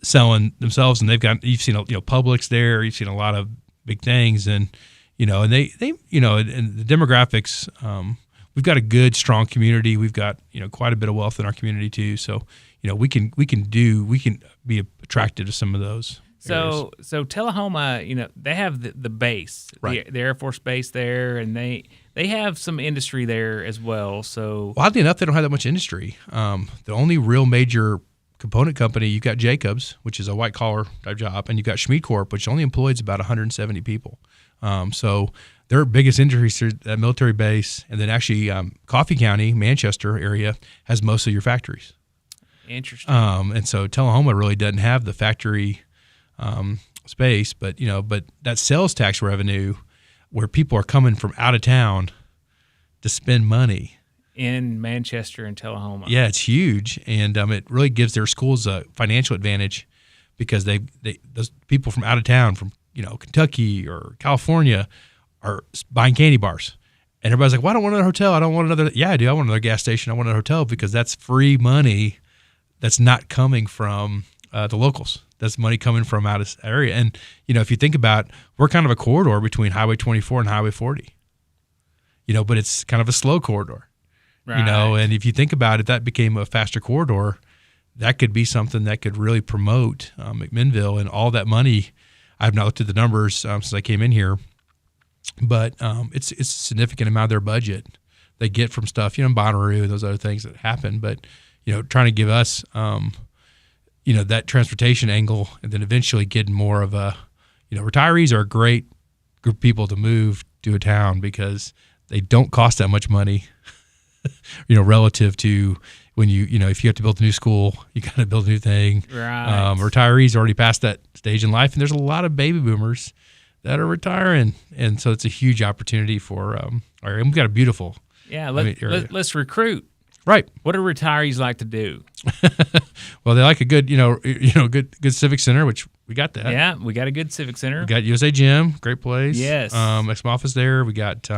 S6: selling themselves. And you've seen Publix there, you've seen a lot of big things, and and they and the demographics. We've got a good, strong community. We've got quite a bit of wealth in our community too. So we can be attracted to some of those.
S5: So Tullahoma, they have the base,
S6: Right.
S5: the Air Force Base there, and they have some industry there as well. So
S6: Oddly enough, they don't have that much industry. The only real major component company, you've got Jacobs, which is a white collar type job, and you've got Schmid Corp, which only employs about 170 people. So their biggest industry is that military base, and then actually Coffee County, Manchester area has most of your factories.
S5: Interesting.
S6: And so Tullahoma really doesn't have the factory space, but that sales tax revenue, where people are coming from out of town to spend money
S5: in Manchester and Tullahoma.
S6: Yeah, it's huge, and it really gives their schools a financial advantage because those people from out of town, from Kentucky or California, are buying candy bars, and everybody's like, "Well, I don't want another hotel. I don't want another." Yeah, I do. I want another gas station. I want another hotel because that's free money that's not coming from the locals. That's money coming from out of area. And if you think about, we're kind of a corridor between Highway 24 and Highway 40. But it's kind of a slow corridor.
S5: Right.
S6: And if you think about it, that became a faster corridor. That could be something that could really promote McMinnville, and all that money. I have not looked at the numbers since I came in here, but it's a significant amount of their budget they get from stuff, Bonnaroo and those other things that happen. But trying to give us that transportation angle, and then eventually getting more of a, retirees are a great group of people to move to a town because they don't cost that much money. Relative to when if you have to build a new school, you got to build a new thing.
S5: Right.
S6: Retirees already past that stage in life, and there's a lot of baby boomers that are retiring, and so it's a huge opportunity for our area. We've got a beautiful
S5: area. Let's recruit.
S6: Right.
S5: What do retirees like to do?
S6: Well, they like a good, good civic center, which we got that.
S5: Yeah, we got a good civic center.
S6: We got USA Gym, great place.
S5: Yes.
S6: Some office there. We got,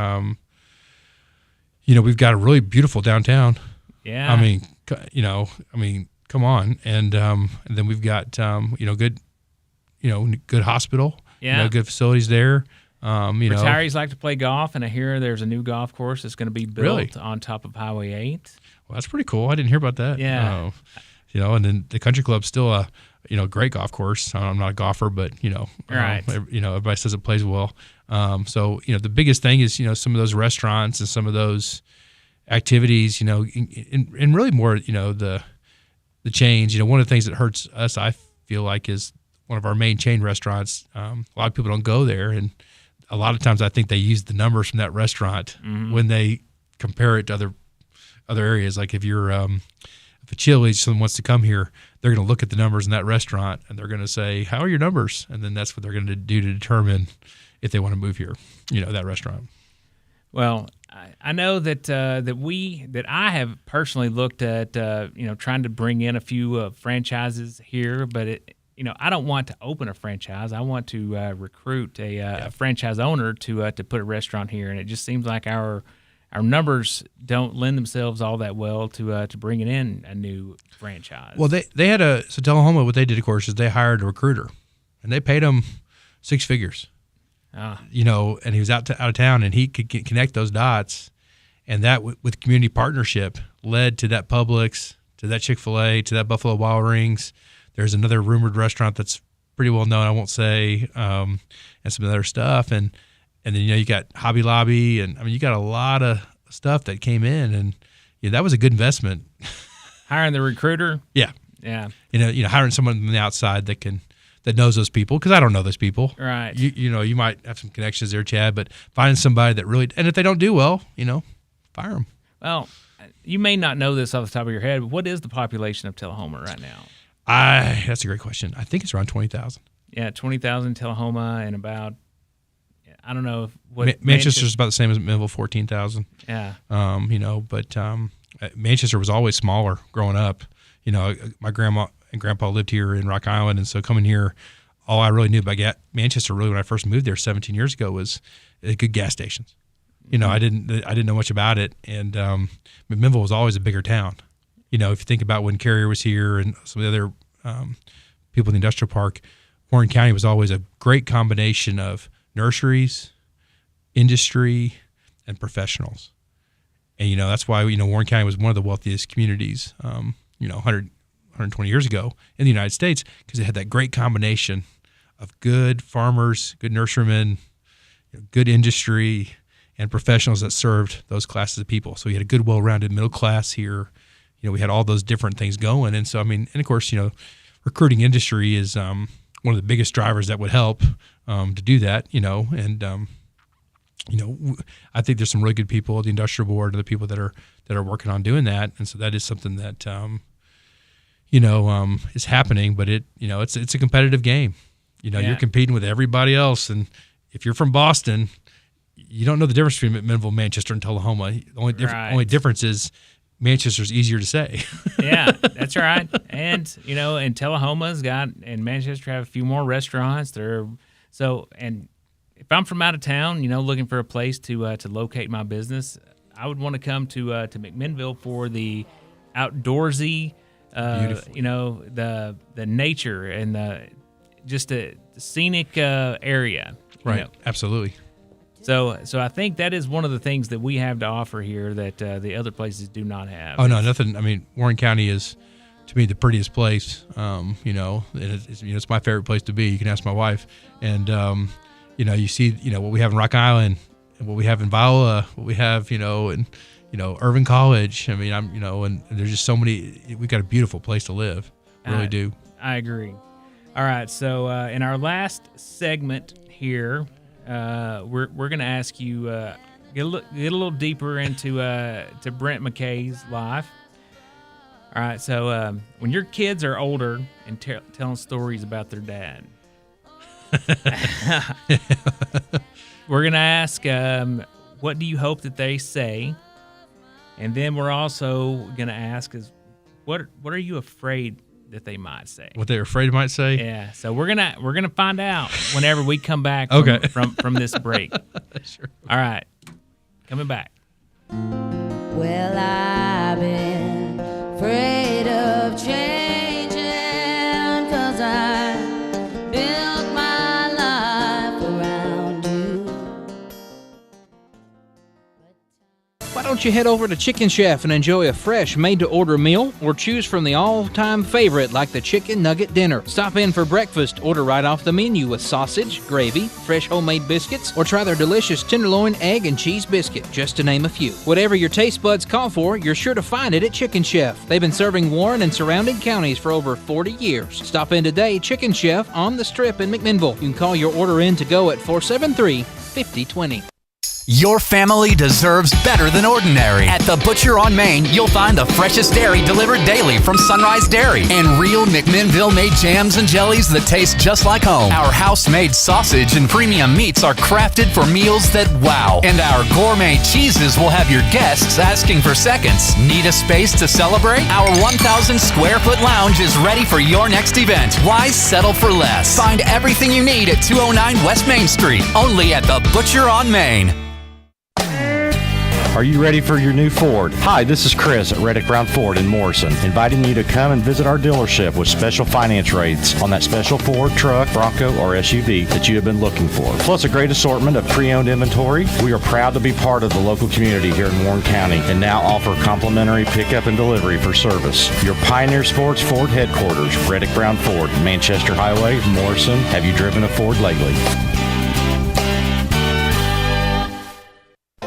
S6: we've got a really beautiful downtown.
S5: Yeah.
S6: I mean, come on. And then we've got, good, good hospital.
S5: Yeah.
S6: Good facilities there.
S5: Retirees like to play golf, and I hear there's a new golf course that's going to be built on top of Highway 8.
S6: Well, that's pretty cool. I didn't hear about that.
S5: Yeah.
S6: And then the country club's still a, great golf course. I'm not a golfer, but,
S5: right.
S6: Everybody says it plays well. So, the biggest thing is, some of those restaurants and some of those activities, and really more, the chains. One of the things that hurts us, I feel like, is one of our main chain restaurants. A lot of people don't go there, and a lot of times I think they use the numbers from that restaurant when they compare it to other areas. Like if you're if a Chili's someone wants to come here, they're going to look at the numbers in that restaurant and they're going to say, "How are your numbers?" And then that's what they're going to do to determine if they want to move here. That restaurant.
S5: Well, I know that I have personally looked at trying to bring in a few franchises here, but I don't want to open a franchise. I want to recruit a franchise owner to put a restaurant here, and it just seems like our numbers don't lend themselves all that well to bringing in a new franchise.
S6: Well, they had Tullahoma. What they did, of course, is they hired a recruiter, and they paid him 6 figures. And he was out of town, and he could connect those dots, and that with community partnership led to that Publix, to that Chick-fil-A, to that Buffalo Wild Wings. There's another rumored restaurant that's pretty well known, I won't say, and some other stuff. And then, you got Hobby Lobby, and you got a lot of stuff that came in, and that was a good investment.
S5: Hiring the recruiter?
S6: Yeah.
S5: Yeah.
S6: Hiring someone from the outside that knows those people, because I don't know those people.
S5: Right.
S6: You might have some connections there, Chad, but finding somebody that really, and if they don't do well, fire them.
S5: Well, you may not know this off the top of your head, but what is the population of Tullahoma right now?
S6: That's a great question. I think it's around 20,000.
S5: Yeah, 20,000 Tullahoma, and about, I don't know what
S6: Manchester's about the same as Minville, 14,000.
S5: Yeah.
S6: But Manchester was always smaller growing up. My grandma and grandpa lived here in Rock Island, and so coming here, all I really knew about Manchester, really, when I first moved there 17 years ago, was good gas stations. I didn't know much about it, and Minville was always a bigger town. If you think about when Carrier was here and some of the other people in the industrial park, Warren County was always a great combination of nurseries, industry, and professionals. And, that's why, Warren County was one of the wealthiest communities, 120 years ago in the United States, because it had that great combination of good farmers, good nurserymen, good industry, and professionals that served those classes of people. So we had a good, well-rounded middle class here. We had all those different things going. And so, and of course, recruiting industry is one of the biggest drivers that would help to do that, I think there's some really good people at the industrial board and the people that are working on doing that. And so that is something that, is happening, but it's a competitive game. You're competing with everybody else. And if you're from Boston, you don't know the difference between McMinnville, Manchester, and Tullahoma. The only difference is Manchester's easier to say.
S5: Yeah, that's right. And and Tullahoma's and Manchester have a few more restaurants. And if I'm from out of town, looking for a place to locate my business, I would want to come to McMinnville for the outdoorsy, the nature and the scenic area.
S6: Right. Absolutely.
S5: So I think that is one of the things that we have to offer here that the other places do not have.
S6: Oh, no, nothing. Warren County is, to me, the prettiest place. And it's my favorite place to be. You can ask my wife. And, you see, what we have in Rock Island and what we have in Viola, what we have, and Irving College. And there's just so many. We've got a beautiful place to live. Really do.
S5: I agree. All right. So in our last segment here, we're going to ask you get a little deeper into to Brent Mckay's life. All right, so when your kids are older and telling stories about their dad, we're going to ask, what do you hope that they say? And then we're also going to ask is what are you afraid that they might say?
S6: What they're afraid might say?
S5: Yeah. So we're gonna find out whenever we come back from this break.
S6: Sure.
S5: All right. Coming back.
S19: Well, I've been afraid of changing 'cause I built my life around you.
S2: Why don't you head over to Chicken Chef and enjoy a fresh, made-to-order meal, or choose from the all-time favorite like the Chicken Nugget Dinner. Stop in for breakfast, order right off the menu with sausage, gravy, fresh homemade biscuits, or try their delicious tenderloin, egg, and cheese biscuit, just to name a few. Whatever your taste buds call for, you're sure to find it at Chicken Chef. They've been serving Warren and surrounding counties for over 40 years. Stop in today, Chicken Chef on the Strip in McMinnville. You can call your order in to go at 473-5020.
S20: Your family deserves better than ordinary. At the Butcher on Main, you'll find the freshest dairy delivered daily from Sunrise Dairy and real McMinnville-made jams and jellies that taste just like home. Our house-made sausage and premium meats are crafted for meals that wow. And our gourmet cheeses will have your guests asking for seconds. Need a space to celebrate? Our 1,000 square foot lounge is ready for your next event. Why settle for less? Find everything you need at 209 West Main Street, only at the Butcher on Main.
S21: Are you ready for your new Ford? Hi, this is Chris at Reddick Brown Ford in Morrison, inviting you to come and visit our dealership with special finance rates on that special Ford truck, Bronco, or SUV that you have been looking for. Plus a great assortment of pre-owned inventory. We are proud to be part of the local community here in Warren County and now offer complimentary pickup and delivery for service. Your Pioneer Sports Ford headquarters, Reddick Brown Ford, Manchester Highway, Morrison. Have you driven a Ford lately?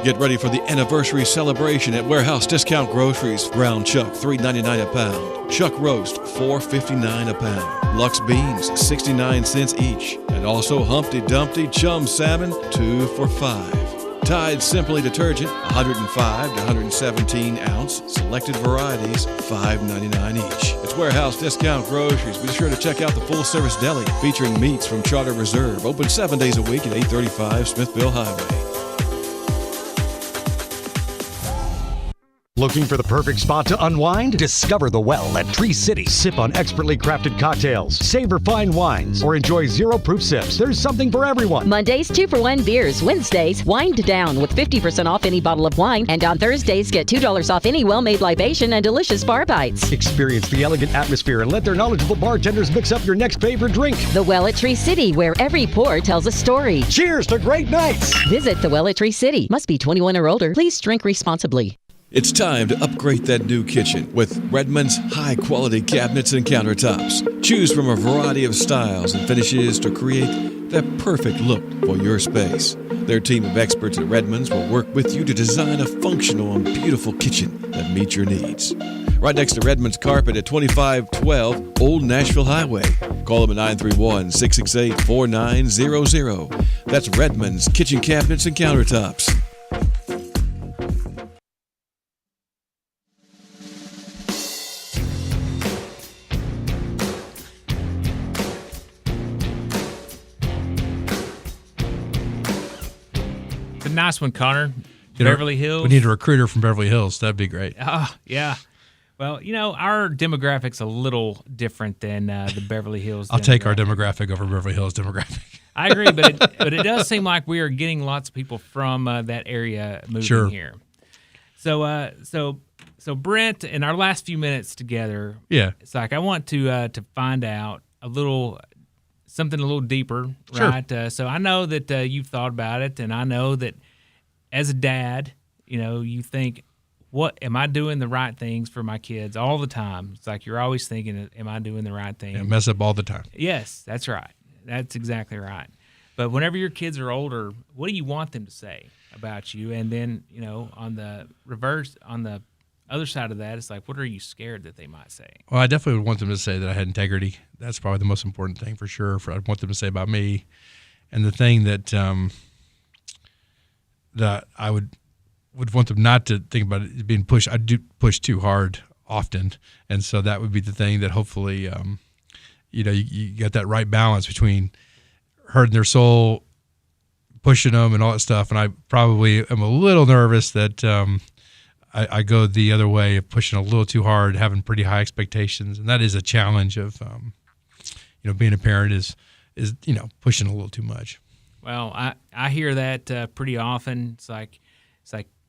S22: Get ready for the anniversary celebration at Warehouse Discount Groceries. Ground chuck, $3.99 a pound. Chuck roast, $4.59 a pound. Lux beans, 69 cents each. And also Humpty Dumpty Chum Salmon, 2 for $5. Tide Simply Detergent, 105 to 117 ounce. Selected varieties, $5.99 each. It's Warehouse Discount Groceries. Be sure to check out the full-service deli featuring meats from Charter Reserve. Open 7 days a week at 835 Smithville Highway.
S23: Looking for the perfect spot to unwind? Discover The Well at Tree City. Sip on expertly crafted cocktails, savor fine wines, or enjoy zero-proof sips. There's something for everyone.
S24: Mondays, 2-for-1 beers. Wednesdays, wind down with 50% off any bottle of wine. And on Thursdays, get $2 off any well-made libation and delicious bar bites.
S23: Experience the elegant atmosphere and let their knowledgeable bartenders mix up your next favorite drink.
S24: The Well at Tree City, where every pour tells a story.
S23: Cheers to great nights!
S24: Visit The Well at Tree City. Must be 21 or older. Please drink responsibly.
S22: It's time to upgrade that new kitchen with Redmond's high-quality cabinets and countertops. Choose from a variety of styles and finishes to create the perfect look for your space. Their team of experts at Redmond's will work with you to design a functional and beautiful kitchen that meets your needs. Right next to Redmond's Carpet at 2512 Old Nashville Highway. Call them at 931-668-4900. That's Redmond's Kitchen Cabinets and Countertops.
S5: Nice one, Connor. Beverly Hills.
S6: We need a recruiter from Beverly Hills. That'd be great.
S5: Oh, yeah. Well, our demographic's a little different than the Beverly Hills.
S6: I'll take our demographic over Beverly Hills demographic.
S5: I agree, but it does seem like we are getting lots of people from that area moving here. So Brent, in our last few minutes together, it's like I want to find out something a little deeper, right? So I know that you've thought about it, and I know that as a dad, you think, what am I doing the right things for my kids all the time? It's like you're always thinking, am I doing the right thing?
S6: Yeah, mess up all the time.
S5: Yes, that's right. That's exactly right. But whenever your kids are older, what do you want them to say about you? And then, on the reverse, on the other side of that, it's like, what are you scared that they might say?
S6: Well, I definitely would want them to say that I had integrity. That's probably the most important thing for sure. I'd want them to say about me. And the thing that that I would want them not to think about it being pushed. I do push too hard often. And so that would be the thing that hopefully, you get that right balance between hurting their soul, pushing them and all that stuff. And I probably am a little nervous that I go the other way of pushing a little too hard, having pretty high expectations, and that is a challenge of, being a parent is pushing a little too much.
S5: Well, I hear that pretty often. It's like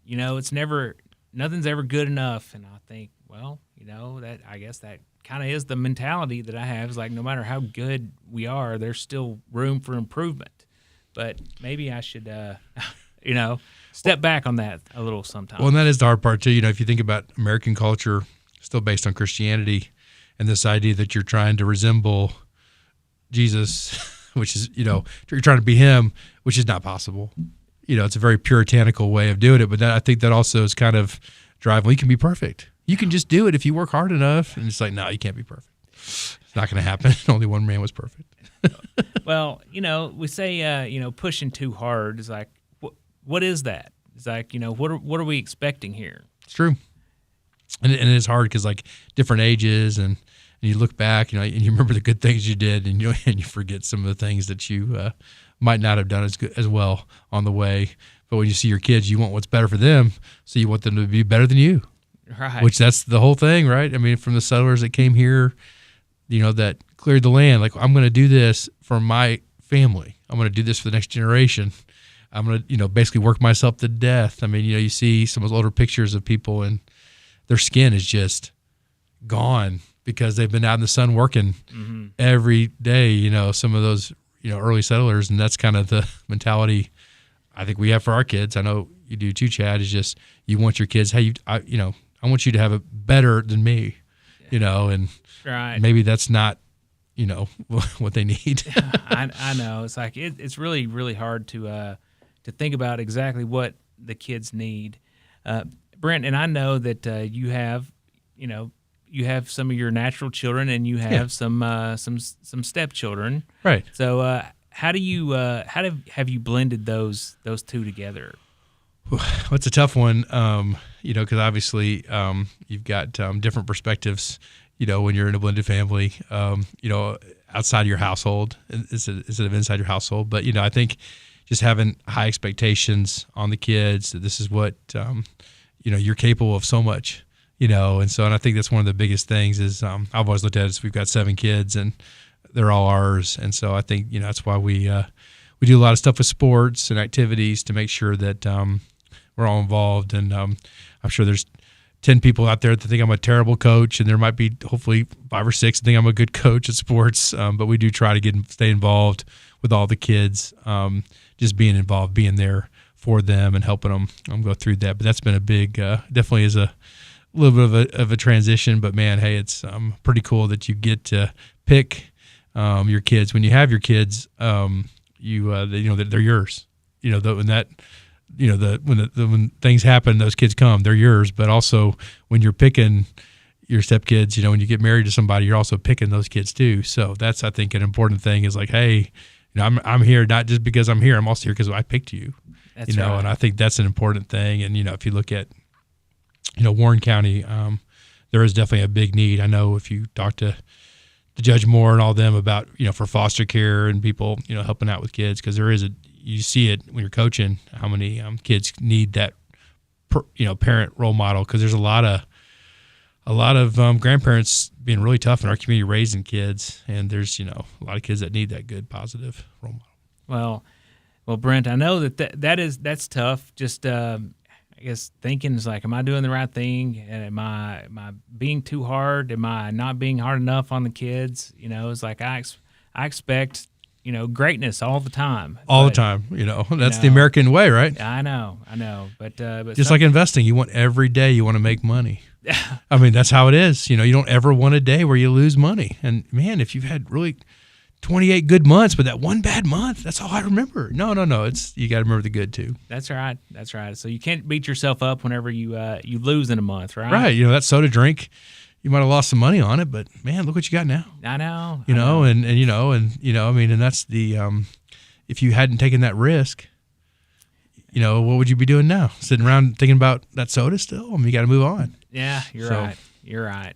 S5: nothing's ever good enough, and I think, well, that I guess that kind of is the mentality that I have. Is like no matter how good we are, there's still room for improvement. But maybe I should, step back on that a little sometimes.
S6: Well, and that is the hard part too. If you think about American culture, still based on Christianity, and this idea that you're trying to resemble Jesus, which is, you're trying to be him, which is not possible. It's a very puritanical way of doing it, but I think that also is kind of driving. Well, you can be perfect. You can just do it if you work hard enough. And it's like, no, you can't be perfect. It's not going to happen. Only one man was perfect.
S5: Well, we say, pushing too hard is like, what is that? It's like, what are we expecting here?
S6: It's true. And it is hard because like different ages and you look back, and you remember the good things you did, and you forget some of the things that you might not have done as well on the way. But when you see your kids, you want what's better for them, so you want them to be better than you.
S5: Right.
S6: Which that's the whole thing, right? I mean, from the settlers that came here, that cleared the land. Like, I'm going to do this for my family. I'm going to do this for the next generation. I'm going to, basically work myself to death. I mean, you see some of those older pictures of people, and their skin is just gone because they've been out in the sun working every day, some of those, early settlers. And that's kind of the mentality I think we have for our kids. I know you do too, Chad, is just you want your kids, hey, I want you to have it better than me, and
S5: right.
S6: Maybe that's not, what they need.
S5: I know. It's like it's really, really hard to think about exactly what the kids need. Brent, and I know that you have some of your natural children, and you have some stepchildren.
S6: Right.
S5: So how have you blended those two together?
S6: Well, it's a tough one, because obviously you've got different perspectives, when you're in a blended family, outside of your household instead of inside your household. But, I think just having high expectations on the kids, that this is what, you're capable of so much, and I think that's one of the biggest things is I've always looked at it as we've got 7 kids and they're all ours. And so I think, that's why we do a lot of stuff with sports and activities to make sure that we're all involved. And I'm sure there's 10 people out there that think I'm a terrible coach, and there might be hopefully 5 or 6 that think I'm a good coach at sports. But we do try to stay involved with all the kids, just being involved, being there for them and helping them go through that. But that's been a big, definitely is a little bit of a transition. But man, hey, it's pretty cool that you get to pick your kids. When you have your kids, they're yours. When things happen, those kids come, they're yours. But also when you're picking your stepkids, when you get married to somebody, you're also picking those kids too. So that's, I think, an important thing is like, hey, I'm here not just because I'm here. I'm also here because I picked you.
S5: That's right.
S6: And I think that's an important thing. And if you look at Warren County, there is definitely a big need. I know if you talk to Judge Moore and all them about for foster care and people helping out with kids, because you see it when you're coaching how many kids need that parent role model, because there's a lot of grandparents being really tough in our community raising kids, and there's a lot of kids that need that good positive role model.
S5: Well, Brent, I know that's tough. Just I guess thinking is like, am I doing the right thing? And am I being too hard? Am I not being hard enough on the kids? It's like I expect greatness all the time.
S6: The time. That's the American way, right?
S5: I know. But
S6: just like investing, you want every day you want to make money. I mean, that's how it is. You don't ever want a day where you lose money. And man, if you've had really 28 good months, but that one bad month, that's all I remember. No. You got to remember the good too.
S5: That's right. So you can't beat yourself up whenever you lose in a month, right?
S6: Right. That soda drink, you might have lost some money on it, but man, look what you got now.
S5: I know.
S6: And that's the, if you hadn't taken that risk, what would you be doing now? Sitting around thinking about that soda still? I mean, you got to move on.
S5: Yeah, you're right.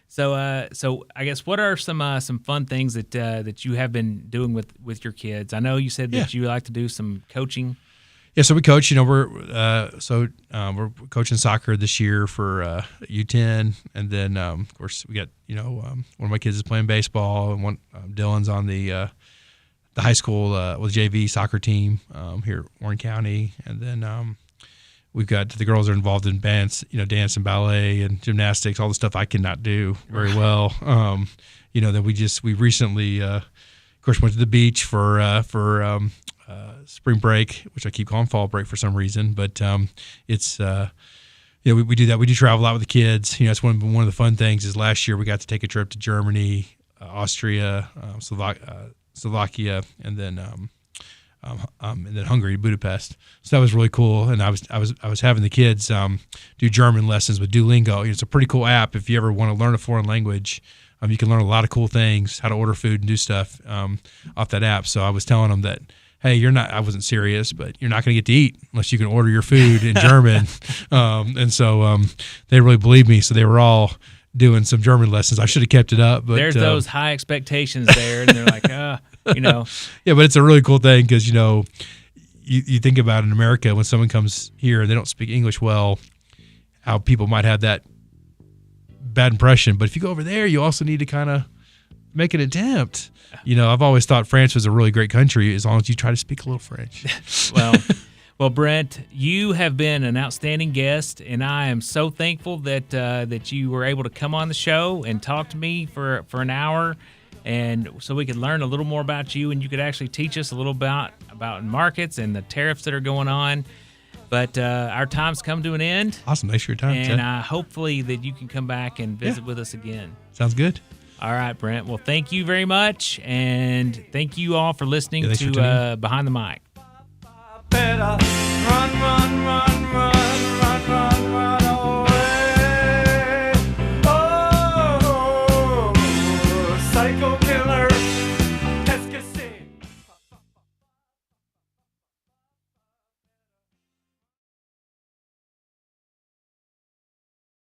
S5: So I guess what are some fun things that you have been doing with your kids? I know you said that you like to do some coaching.
S6: Yeah, so we coach. We're coaching soccer this year for U10, and then of course we got one of my kids is playing baseball, and one Dylan's on the high school with JV soccer team here at Warren County, and then we've got the girls are involved in bands, dance and ballet and gymnastics, all the stuff I cannot do very well. Then we recently, of course, went to the beach for spring break, which I keep calling fall break for some reason, but it's we do that. We do travel a lot with the kids. It's one of the fun things. Is last year we got to take a trip to Germany, Austria, Slovakia, and then Hungary, Budapest. So that was really cool. And I was having the kids do German lessons with Duolingo. It's a pretty cool app. If you ever want to learn a foreign language, you can learn a lot of cool things, how to order food and do stuff off that app. So I was telling them that, hey, I wasn't serious, but you're not going to get to eat unless you can order your food in German. And so they really believed me. So they were all doing some German lessons. I should have kept it up. But
S5: there's those high expectations there, and they're like,
S6: Yeah, but it's a really cool thing because, you think about in America when someone comes here and they don't speak English well, how people might have that bad impression. But if you go over there, you also need to kind of make an attempt. I've always thought France was a really great country as long as you try to speak a little French.
S5: Well, Brent, you have been an outstanding guest, and I am so thankful that you were able to come on the show and talk to me for an hour, and so we could learn a little more about you, and you could actually teach us a little about markets and the tariffs that are going on. But our time's come to an end.
S6: Awesome. Thanks for your time,
S5: and hopefully that you can come back and visit with us again.
S6: Sounds good.
S5: All right, Brent. Well, thank you very much, and thank you all for listening
S6: for
S5: to Behind the Mic.
S8: Better run, run, run.